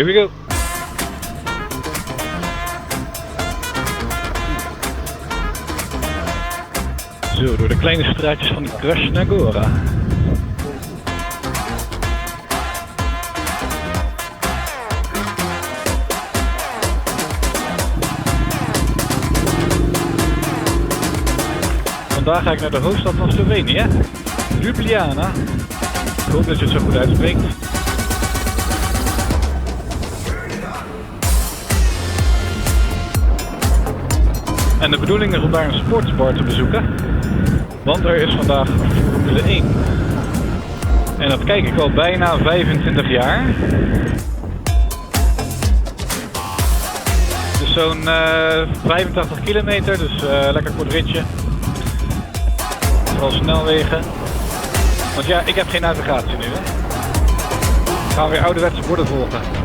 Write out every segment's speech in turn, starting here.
Here we go. Zo, door de kleine straatjes van Krasna Gora. Vandaag ga ik naar de hoofdstad van Slovenië, Ljubljana. Ik hoop dat je het zo goed uitspreekt. En de bedoeling is om daar een sportsbar te bezoeken. Want er is vandaag Formule 1. En dat kijk ik al bijna 25 jaar. Dus zo'n 85 kilometer, dus lekker kort ritje. Vooral snelwegen. Want ja, ik heb geen navigatie nu. Hè. Gaan we weer ouderwetse borden volgen.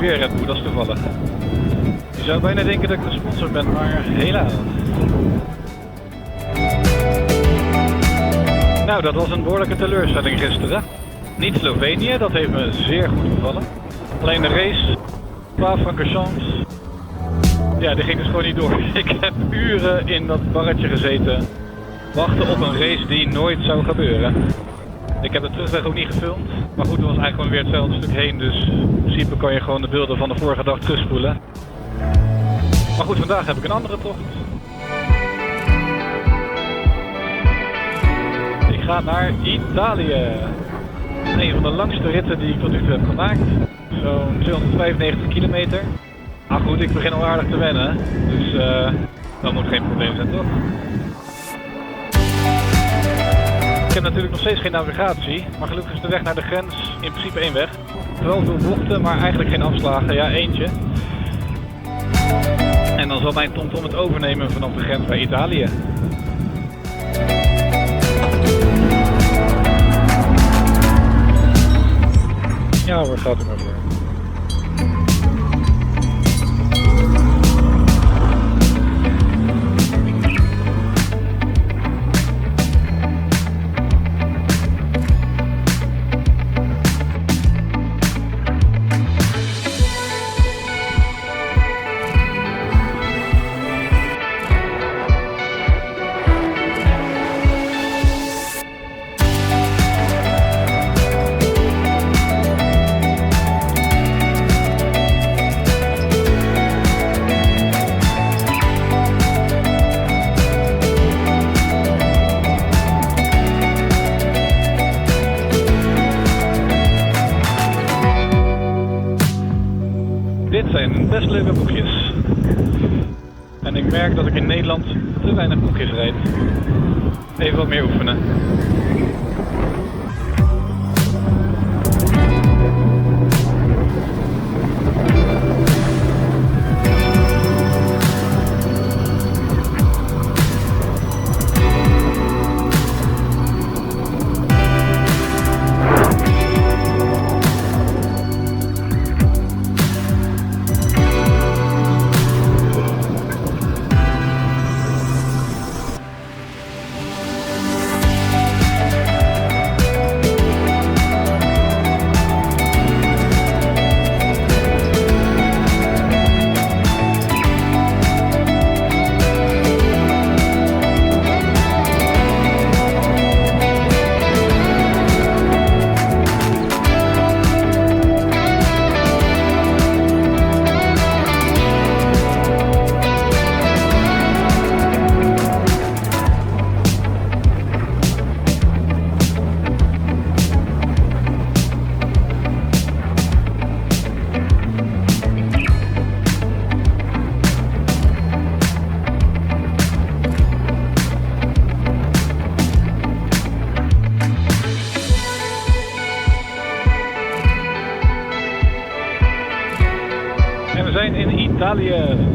Weer Red Bull, dat is toevallig. Je zou bijna denken dat ik de sponsor ben, maar helaas. Nou, dat was een behoorlijke teleurstelling gisteren. Niet Slovenië, dat heeft me zeer goed bevallen. Alleen de race, Spa-Francorchamps, ja, die ging dus gewoon niet door. Ik heb uren in dat barretje gezeten, wachten op een race die nooit zou gebeuren. Ik heb de terugweg ook niet gefilmd, maar goed, het was eigenlijk gewoon weer hetzelfde stuk heen, dus in principe kan je gewoon de beelden van de vorige dag terugspoelen. Maar goed, vandaag heb ik een andere tocht. Ik ga naar Italië. Een van de langste ritten die ik tot nu toe heb gemaakt. Zo'n 295 kilometer. Maar goed, ik begin al aardig te wennen, dus dat moet geen probleem zijn, toch? Ik heb natuurlijk nog steeds geen navigatie, maar gelukkig is de weg naar de grens in principe één weg. Wel veel bochten, maar eigenlijk geen afslagen. Ja, eentje. En dan zal mijn TomTom het overnemen vanaf de grens bij Italië. Ja hoor, gaat u maar voor. zijn best leuke boekjes. En ik merk dat ik in Nederland te weinig boekjes rijd. Even wat meer oefenen. En we zijn in Italië.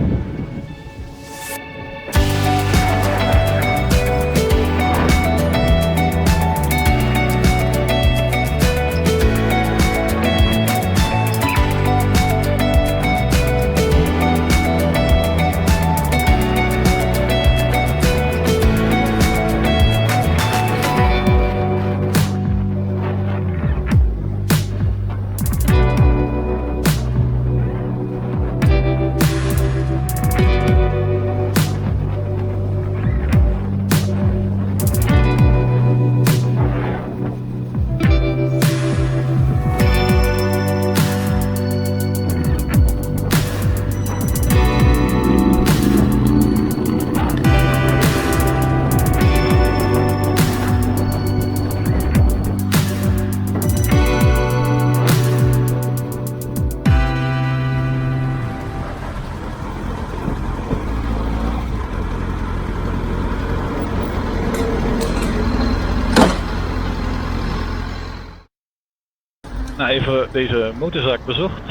Nou, even deze motorzaak bezocht,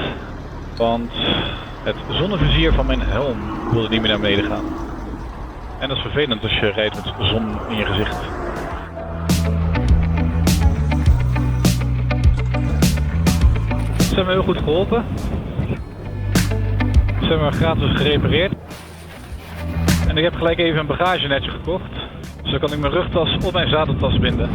want het zonnevizier van mijn helm wilde niet meer naar beneden gaan. En dat is vervelend als je rijdt met zon in je gezicht. Ze hebben me heel goed geholpen. Ze hebben me gratis gerepareerd. En ik heb gelijk even een bagagenetje gekocht. Zo kan ik mijn rugtas op mijn zadeltas binden.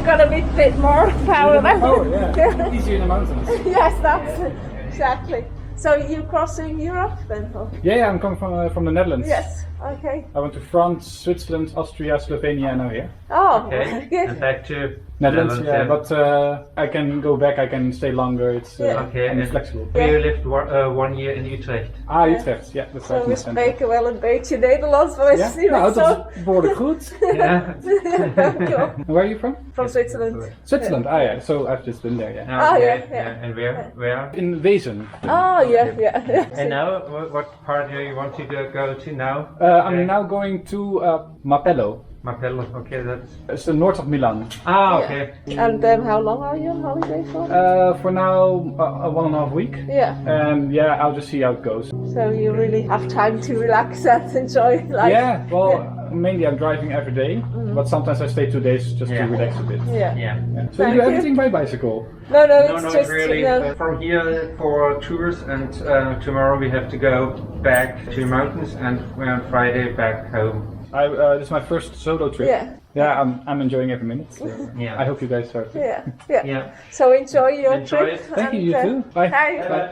Got a bit more power. Yeah. Easier in the mountains. Yes, that's exactly. So you crossing Europe then? Or? Yeah, I'm coming from the Netherlands. Yes. Okay. I went to France, Switzerland, Austria, Slovenia, and now here. Oh, Okay. good. And back to Netherlands, yeah, but I can go back, I can stay longer, it's Okay, I'm and flexible. you lived 1 year in Utrecht. Utrecht, ja, dat is Zo, right in we the center. spreken wel een beetje Nederlands, maar Ja? is niet Nou, zo. dat is behoorlijk goed. Yeah. Dankjewel. And where are you from? From Switzerland. Switzerland, ah yeah, so I've just been there, yeah. Oh, Okay, yeah. And where? In Wezen. Oh, yeah. And now, what part do you want to go to now? I'm now going to Mapello. Martello, okay, that's... It's the north of Milan. Ah, okay. And how long are you on holiday for? For now, 1.5 weeks. Yeah. And yeah, I'll just see how it goes. So you really have time to relax and enjoy life. Yeah, well, mainly I'm driving every day, but sometimes I stay 2 days just Yeah. to relax a bit. Yeah. Yeah. So Thank you do you. everything by bicycle? No, No, it's not just really. From here for tours, and tomorrow we have to go back to the mountains, and we're on Friday back home. This is my first solo trip. Yeah. Yeah, I'm enjoying every minute. So Yeah. I hope you guys are too. Yeah. Yeah. So enjoy your Enjoy trip. it. Thank you, you and, too. Bye. Bye. Bye.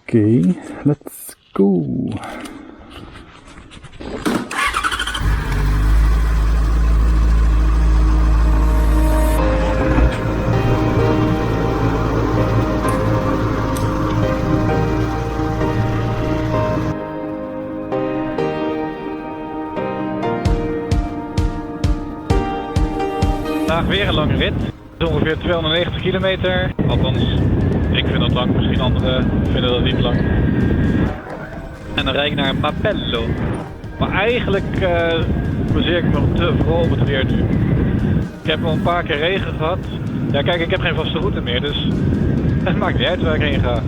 Okay, let's go. Vandaag weer een lange rit. Het is ongeveer 290 kilometer. Althans, ik vind dat lang. Misschien anderen vinden dat niet lang. En dan rijd ik naar Mapello. Maar eigenlijk baseer ik me vooral op het weer nu. Ik heb al een paar keer regen gehad. Ja kijk, ik heb geen vaste route meer, dus het maakt niet uit waar ik heen ga.